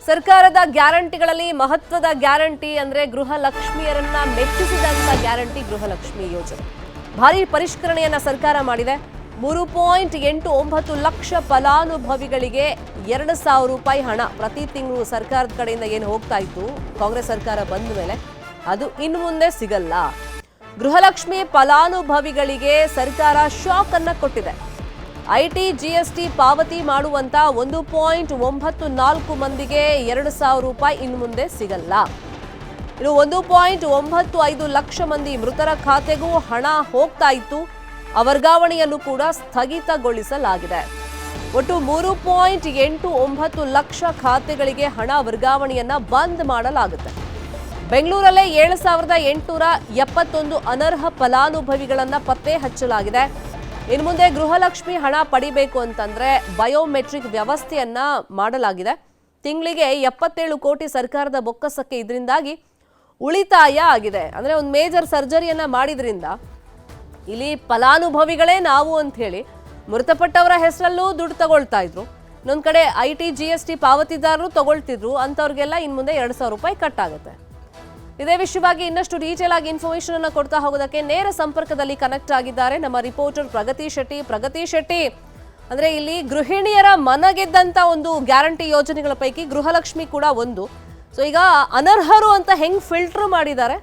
ಸರ್ಕಾರದ ಗ್ಯಾರಂಟಿಗಳಲ್ಲಿ ಮಹತ್ವದ ಗ್ಯಾರಂಟಿ ಅಂದ್ರೆ ಗೃಹಲಕ್ಷ್ಮಿಯರನ್ನ ಮೆಚ್ಚಿಸಿದಂತ ಗ್ಯಾರಂಟಿ ಗೃಹಲಕ್ಷ್ಮಿ ಯೋಜನೆ. ಭಾರಿ ಪರಿಷ್ಕರಣೆಯನ್ನ ಸರ್ಕಾರ ಮಾಡಿದೆ. 3.89 ಲಕ್ಷ ಫಲಾನುಭವಿಗಳಿಗೆ 2,000 ರೂಪಾಯಿ ಹಣ ಪ್ರತಿ ತಿಂಗಳು ಸರ್ಕಾರದ ಕಡೆಯಿಂದ ಏನು ಹೋಗ್ತಾ ಇತ್ತು ಕಾಂಗ್ರೆಸ್ ಸರ್ಕಾರ ಬಂದ ಮೇಲೆ ಅದು ಇನ್ನು ಮುಂದೆ ಸಿಗಲ್ಲ. ಗೃಹಲಕ್ಷ್ಮಿ ಫಲಾನುಭವಿಗಳಿಗೆ ಸರ್ಕಾರ ಶಾಕ್ ಅನ್ನ ಕೊಟ್ಟಿದೆ. ಐಟಿ ಜಿಎಸ್ಟಿ ಪಾವತಿ ಮಾಡುವಂತ 1.94 ಮಂದಿಗೆ 2,000 ರೂಪಾಯಿ ಇನ್ನು ಮುಂದೆ ಸಿಗಲ್ಲ. ಇನ್ನು 1.95 ಲಕ್ಷ ಮಂದಿ ಮೃತರ ಖಾತೆಗೂ ಹಣ ಹೋಗ್ತಾ ಇತ್ತು, ಆ ವರ್ಗಾವಣೆಯನ್ನು ಕೂಡ ಸ್ಥಗಿತಗೊಳಿಸಲಾಗಿದೆ. ಒಟ್ಟು 3.89 ಲಕ್ಷ ಖಾತೆಗಳಿಗೆ ಹಣ ವರ್ಗಾವಣೆಯನ್ನ ಬಂದ್ ಮಾಡಲಾಗುತ್ತೆ. ಬೆಂಗಳೂರಲ್ಲೇ 7,871 ಅನರ್ಹ ಫಲಾನುಭವಿಗಳನ್ನ ಪತ್ತೆ ಹಚ್ಚಲಾಗಿದೆ. ಇನ್ನು ಮುಂದೆ ಗೃಹಲಕ್ಷ್ಮಿ ಹಣ ಪಡಿಬೇಕು ಅಂತಂದ್ರೆ ಬಯೋಮೆಟ್ರಿಕ್ ವ್ಯವಸ್ಥೆಯನ್ನ ಮಾಡಲಾಗಿದೆ. ತಿಂಗಳಿಗೆ 77 ಕೋಟಿ ಸರ್ಕಾರದ ಬೊಕ್ಕಸಕ್ಕೆ ಇದರಿಂದಾಗಿ ಉಳಿತಾಯ ಆಗಿದೆ. ಅಂದ್ರೆ ಒಂದು ಮೇಜರ್ ಸರ್ಜರಿಯನ್ನ ಮಾಡಿದ್ರಿಂದ ಇಲ್ಲಿ ಫಲಾನುಭವಿಗಳೇ ನಾವು ಅಂತ ಹೇಳಿ ಮೃತಪಟ್ಟವರ ಹೆಸರಲ್ಲೂ ದುಡ್ಡು ತಗೊಳ್ತಾ ಇದ್ರು. ಇನ್ನೊಂದ್ ಕಡೆ ಐಟಿ ಜಿಎಸ್ಟಿ ಪಾವತಿದಾರರು ತಗೊಳ್ತಿದ್ರು. ಅಂತವ್ರಿಗೆಲ್ಲ ಇನ್ ಮುಂದೆ 2,000 ರೂಪಾಯಿ ಕಟ್ ಆಗುತ್ತೆ. ಇದೇ ವಿಷಯವಾಗಿ ಇನ್ನಷ್ಟು ಡೀಟೇಲ್ ಆಗಿ ಇನ್ಫಾರ್ಮೇಶನ್ ಅನ್ನು ಕೊಡ್ತಾ ಹೋಗೋದಕ್ಕೆ ನೇರ ಸಂಪರ್ಕದಲ್ಲಿ ಕನೆಕ್ಟ್ ಆಗಿದ್ದಾರೆ ನಮ್ಮ ರಿಪೋರ್ಟರ್ ಪ್ರಗತಿ ಶೆಟ್ಟಿ. ಅಂದ್ರೆ ಇಲ್ಲಿ ಗೃಹಿಣಿಯರ ಮನಗೆದ್ದಂತ ಒಂದು ಗ್ಯಾರಂಟಿ ಯೋಜನೆಗಳ ಪೈಕಿ ಗೃಹಲಕ್ಷ್ಮಿ ಕೂಡ ಒಂದು. ಸೊ ಈಗ ಅನರ್ಹರು ಅಂತ ಹೆಂಗ್ ಫಿಲ್ಟರ್ ಮಾಡಿದ್ದಾರೆ?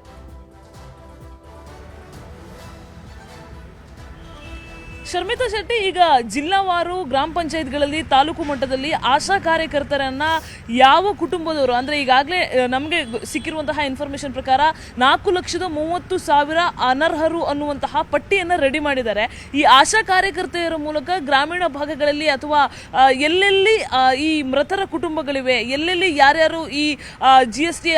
ಶರ್ಮಿತಾ ಶೆಟ್ಟಿ, ಈಗ ಜಿಲ್ಲಾವಾರು ಗ್ರಾಮ ಪಂಚಾಯತ್ಗಳಲ್ಲಿ ತಾಲೂಕು ಮಟ್ಟದಲ್ಲಿ ಆಶಾ ಕಾರ್ಯಕರ್ತರನ್ನ ಯಾವ ಕುಟುಂಬದವರು ಅಂದ್ರೆ ಈಗಾಗಲೇ ನಮಗೆ ಸಿಕ್ಕಿರುವಂತಹ ಇನ್ಫಾರ್ಮೇಶನ್ ಪ್ರಕಾರ 4,30,000 ಅನರ್ಹರು ಅನ್ನುವಂತಹ ಪಟ್ಟಿಯನ್ನು ರೆಡಿ ಮಾಡಿದ್ದಾರೆ. ಈ ಆಶಾ ಕಾರ್ಯಕರ್ತೆಯರ ಮೂಲಕ ಗ್ರಾಮೀಣ ಭಾಗಗಳಲ್ಲಿ ಅಥವಾ ಎಲ್ಲೆಲ್ಲಿ ಈ ಮೃತರ ಕುಟುಂಬಗಳಿವೆ, ಎಲ್ಲೆಲ್ಲಿ ಯಾರ್ಯಾರು ಈ GST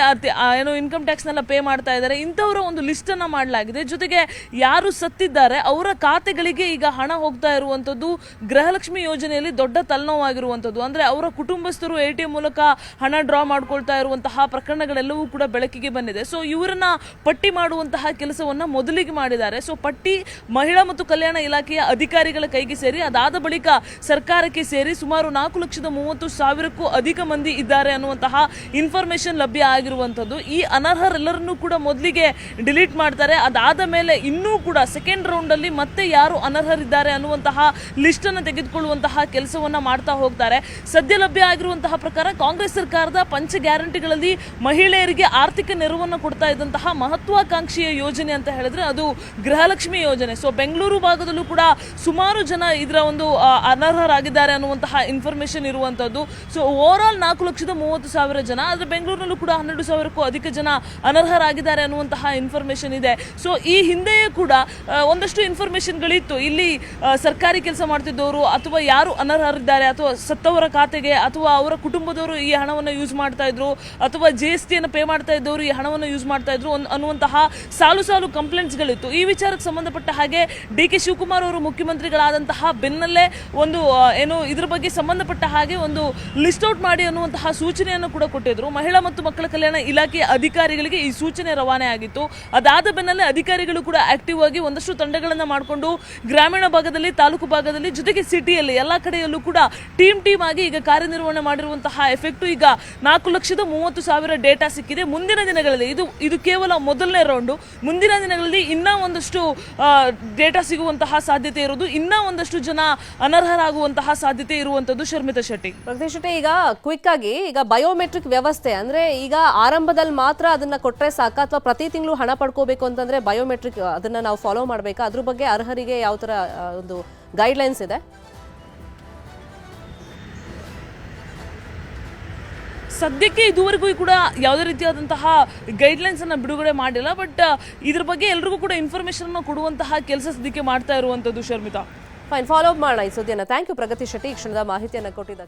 ಏನೋ ಇನ್ಕಮ್ ಟ್ಯಾಕ್ಸ್ನೆಲ್ಲ ಪೇ ಮಾಡ್ತಾ ಇದ್ದಾರೆ, ಇಂಥವರ ಒಂದು ಲಿಸ್ಟ್ ಅನ್ನ ಮಾಡಲಾಗಿದೆ. ಜೊತೆಗೆ ಯಾರು ಸತ್ತಿದ್ದಾರೆ ಅವರ ಖಾತೆಗಳಿಗೆ ಈಗ ಹಣ ಹೋಗ್ತಾ ಇರುವಂತದ್ದು ಗೃಹಲಕ್ಷ್ಮಿ ಯೋಜನೆಯಲ್ಲಿ ದೊಡ್ಡ ತಲೆನೋವಾಗಿರುವಂತದ್ದು. ಅಂದ್ರೆ ಅವರ ಕುಟುಂಬಸ್ಥರು ATM ಮೂಲಕ ಹಣ ಡ್ರಾ ಮಾಡ್ಕೊಳ್ತಾ ಇರುವಂತಹ ಪ್ರಕರಣಗಳೆಲ್ಲವೂ ಕೂಡ ಬೆಳಕಿಗೆ ಬಂದಿದೆ. ಸೊ ಇವರನ್ನ ಪಟ್ಟಿ ಮಾಡುವಂತಹ ಕೆಲಸವನ್ನ ಮೊದಲಿಗೆ ಮಾಡಿದ್ದಾರೆ. ಸೊ ಪಟ್ಟಿ ಮಹಿಳಾ ಮತ್ತು ಕಲ್ಯಾಣ ಇಲಾಖೆಯ ಅಧಿಕಾರಿಗಳ ಕೈಗೆ ಸೇರಿ ಅದಾದ ಬಳಿಕ ಸರ್ಕಾರಕ್ಕೆ ಸೇರಿ ಸುಮಾರು 4,30,000ಕ್ಕೂ ಅಧಿಕ ಮಂದಿ ಇದ್ದಾರೆ ಅನ್ನುವಂತಹ ಇನ್ಫಾರ್ಮೇಶನ್ ಲಭ್ಯ ಆಗಿರುವಂತದ್ದು. ಈ ಅನರ್ಹರೆಲ್ಲರನ್ನೂ ಕೂಡ ಮೊದಲಿಗೆ ಡಿಲೀಟ್ ಮಾಡ್ತಾರೆ. ಅದಾದ ಮೇಲೆ ಇನ್ನೂ ಕೂಡ ಸೆಕೆಂಡ್ ರೌಂಡ್ ಅಲ್ಲಿ ಮತ್ತೆ ಯಾರು ಅನರ್ಹರಿದ್ದಾರೆ ಅನ್ನುವಂತಹ ಲಿಸ್ಟ್ ಅನ್ನು ತೆಗೆದುಕೊಳ್ಳುವಂತಹ ಕೆಲಸವನ್ನ ಮಾಡ್ತಾ ಹೋಗ್ತಾರೆ. ಸದ್ಯ ಲಭ್ಯ ಆಗಿರುವಂತಹ ಪ್ರಕಾರ ಕಾಂಗ್ರೆಸ್ ಸರ್ಕಾರದ ಪಂಚ ಗ್ಯಾರಂಟಿಗಳಲ್ಲಿ ಮಹಿಳೆಯರಿಗೆ ಆರ್ಥಿಕ ನೆರವನ್ನು ಕೊಡ್ತಾ ಇದ್ದಂತಹ ಮಹತ್ವಾಕಾಂಕ್ಷೆಯ ಯೋಜನೆ ಅಂತ ಹೇಳಿದ್ರೆ ಅದು ಗೃಹಲಕ್ಷ್ಮಿ ಯೋಜನೆ. ಸೊ ಬೆಂಗಳೂರು ಭಾಗದಲ್ಲೂ ಕೂಡ ಸುಮಾರು ಜನ ಇದರ ಒಂದು ಅನರ್ಹರಾಗಿದ್ದಾರೆ ಅನ್ನುವಂತಹ ಇನ್ಫಾರ್ಮೇಶನ್ ಇರುವಂತದ್ದು. ಸೊ ಓವರ್ ಆಲ್ 4,30,000 ಜನ, ಆದ್ರೆ ಬೆಂಗಳೂರಿನಲ್ಲೂ ಕೂಡ 12,000ಕ್ಕೂ ಅಧಿಕ ಜನ ಅನರ್ಹರಾಗಿದ್ದಾರೆ ಅನ್ನುವಂತಹ ಇನ್ಫಾರ್ಮೇಶನ್ ಇದೆ. ಸೊ ಈ ಹಿಂದೆಯೇ ಕೂಡ ಒಂದಷ್ಟು ಇನ್ಫಾರ್ಮೇಶನ್ಗಳಿತ್ತು. ಇಲ್ಲಿ ಸರ್ಕಾರಿ ಕೆಲಸ ಮಾಡ್ತಿದ್ದವರು ಅಥವಾ ಯಾರು ಅನರ್ಹರಿದ್ದಾರೆ ಅಥವಾ ಸತ್ತವರ ಖಾತೆಗೆ ಅಥವಾ ಅವರ ಕುಟುಂಬದವರು ಈ ಹಣವನ್ನು ಯೂಸ್ ಮಾಡ್ತಾ ಇದ್ರು ಅಥವಾ GST ಅನ್ನು ಪೇ ಮಾಡ್ತಾ ಇದ್ದವರು ಈ ಹಣವನ್ನು ಯೂಸ್ ಮಾಡ್ತಾ ಇದ್ರು ಅನ್ನುವಂತಹ ಸಾಲು ಕಂಪ್ಲೇಂಟ್ಸ್ಗಳಿತ್ತು. ಈ ವಿಚಾರಕ್ಕೆ ಸಂಬಂಧಪಟ್ಟ ಹಾಗೆ DK ಶಿವಕುಮಾರ್ ಅವರು ಮುಖ್ಯಮಂತ್ರಿಗಳಾದಂತಹ ಬೆನ್ನಲ್ಲೇ ಒಂದು ಏನು ಇದ್ರ ಬಗ್ಗೆ ಸಂಬಂಧಪಟ್ಟ ಹಾಗೆ ಒಂದು ಲಿಸ್ಟ್ ಔಟ್ ಮಾಡಿ ಅನ್ನುವಂತಹ ಸೂಚನೆಯನ್ನು ಕೂಡ ಕೊಟ್ಟಿದ್ರು. ಮಹಿಳಾ ಮತ್ತು ಮಕ್ಕಳ ಕಲ್ಯಾಣ ಇಲಾಖೆಯ ಅಧಿಕಾರಿಗಳಿಗೆ ಈ ಸೂಚನೆ ರವಾನೆ ಆಗಿತ್ತು. ಅದಾದ ಬೆನ್ನಲ್ಲೇ ಅಧಿಕಾರಿಗಳು ಕೂಡ ಆಕ್ಟಿವ್ ಆಗಿ ಒಂದಷ್ಟು ತಂಡಗಳನ್ನು ಮಾಡಿಕೊಂಡು ಗ್ರಾಮೀಣ ಭಾಗದಲ್ಲಿ, ತಾಲೂಕು ಭಾಗದಲ್ಲಿ, ಜೊತೆಗೆ ಸಿಟಿಯಲ್ಲಿ ಎಲ್ಲ ಕಡೆಯಲ್ಲೂ ಕೂಡ ಟೀಮ್ ಆಗಿ ಈಗ ಕಾರ್ಯನಿರ್ವಹಣೆ ಮಾಡಿರುವಂತಹ ಎಫೆಕ್ಟ್ ಈಗ 4,30,000 ಡೇಟಾ ಸಿಕ್ಕಿದೆ. ಮುಂದಿನ ದಿನಗಳಲ್ಲಿ ಇದು ಕೇವಲ ಮೊದಲನೇ ರೌಂಡು. ಮುಂದಿನ ದಿನಗಳಲ್ಲಿ ಇನ್ನ ಒಂದಷ್ಟು ಡೇಟಾ ಸಿಗುವಂತಹ ಸಾಧ್ಯತೆ ಇರುವುದು, ಇನ್ನ ಒಂದಷ್ಟು ಜನ ಅನರ್ಹರಾಗುವಂತಹ ಸಾಧ್ಯತೆ ಇರುವಂತದ್ದು. ಶರ್ಮಿತಾ ಶೆಟ್ಟಿ, ಪ್ರಗತಿ ಶೆಟ್ಟಿ, ಈಗ ಕ್ವಿಕ್ ಆಗಿ ಈಗ ಬಯೋಮೆಟ್ರಿಕ್ ವ್ಯವಸ್ಥೆ ಅಂದ್ರೆ ಈಗ ಆರಂಭದಲ್ಲಿ ಮಾತ್ರ ಅದನ್ನ ಕೊಟ್ರೆ ಸಾಕ ಅಥವಾ ಪ್ರತಿ ತಿಂಗಳು ಹಣ ಪಡ್ಕೋಬೇಕು ಅಂತಂದ್ರೆ ಬಯೋಮೆಟ್ರಿಕ್ ಅದನ್ನ ನಾವು ಫಾಲೋ ಮಾಡಬೇಕಾ? ಅದ್ರ ಬಗ್ಗೆ ಅರ್ಹರಿಗೆ ಯಾವ ತರ ಒಂದು ಗೈಡ್ಲೈನ್ಸ್ ಇದೆ? ಸದ್ಯಕ್ಕೆ ಇದುವರೆಗೂ ಕೂಡ ಯಾವುದೇ ರೀತಿಯಾದಂತಹ ಗೈಡ್ಲೈನ್ಸ್ ಅನ್ನ ಬಿಡುಗಡೆ ಮಾಡಿಲ್ಲ. ಬಟ್ ಇದ್ರ ಬಗ್ಗೆ ಎಲ್ರಿಗೂ ಕೂಡ ಇನ್ಫಾರ್ಮೇಶನ್ ಅನ್ನು ಕೊಡುವಂತಹ ಕೆಲಸ ಸದ್ಯಕ್ಕೆ ಮಾಡ್ತಾ ಇರುವಂತದ್ದು. ಶರ್ಮಿತಾ, ಫೈನ್, ಫಾಲೋ ಅಪ್ ಮಾಡೋಣ ಈ ಸುದ್ದಿಯನ್ನ. ಥ್ಯಾಂಕ್ ಯು ಪ್ರಗತಿ ಶೆಟ್ಟಿ, ಈ ಕ್ಷಣದ ಮಾಹಿತಿಯನ್ನು ಕೊಟ್ಟಿದ್ದ